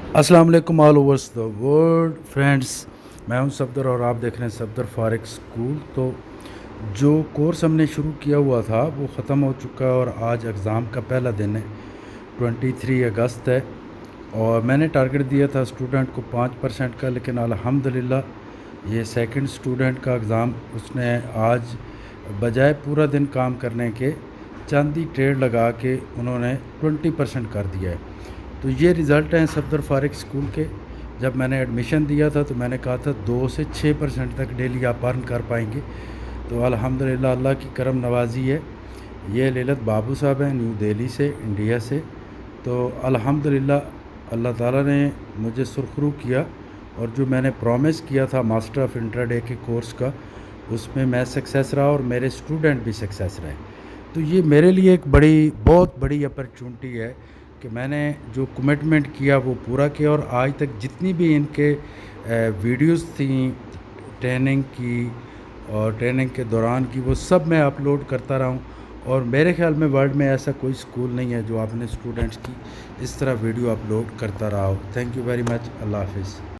अस्सलाम वालेकुम all overs the world friends. मैं हूं सफदर और आप देख रहे हैं सफदर फारिक स्कूल। तो जो कोर्स हमने शुरू किया हुआ था वो ख़त्म हो चुका है और आज एग्ज़ाम का पहला दिन है, 23 अगस्त है। और मैंने टारगेट दिया था स्टूडेंट को 5% का, लेकिन अल्हम्दुलिल्लाह ये सेकंड स्टूडेंट का एग्ज़ाम उसने आज बजाय पूरा दिन काम करने के चांदी ट्रेड लगा के उन्होंने 20% कर दिया है। तो ये रिज़ल्ट हैं सफदर फारिक स्कूल के। जब मैंने एडमिशन दिया था तो मैंने कहा था 2 से 6% तक डेली आप अर्न कर पाएंगे। तो अल्हम्दुलिल्लाह अल्लाह की करम नवाजी है। ये ललित बाबू साहब हैं न्यू दिल्ली से, इंडिया से। तो अल्हम्दुलिल्लाह अल्लाह ताला ने मुझे सुरखरू किया और जो मैंने प्रॉमिस किया था मास्टर ऑफ़ इंट्राडे के कोर्स का, उसमें मैं सक्सेस रहा और मेरे स्टूडेंट भी सक्सेस रहे। तो ये मेरे लिए एक बहुत बड़ी अपॉर्चुनिटी है कि मैंने जो कमिटमेंट किया वो पूरा किया। और आज तक जितनी भी इनके वीडियोस थी ट्रेनिंग की और ट्रेनिंग के दौरान की, वो सब मैं अपलोड करता रहा हूँ। और मेरे ख्याल में वर्ल्ड में ऐसा कोई स्कूल नहीं है जो अपने स्टूडेंट्स की इस तरह वीडियो अपलोड करता रहा हो। Thank you very much. Allah हाफिज़।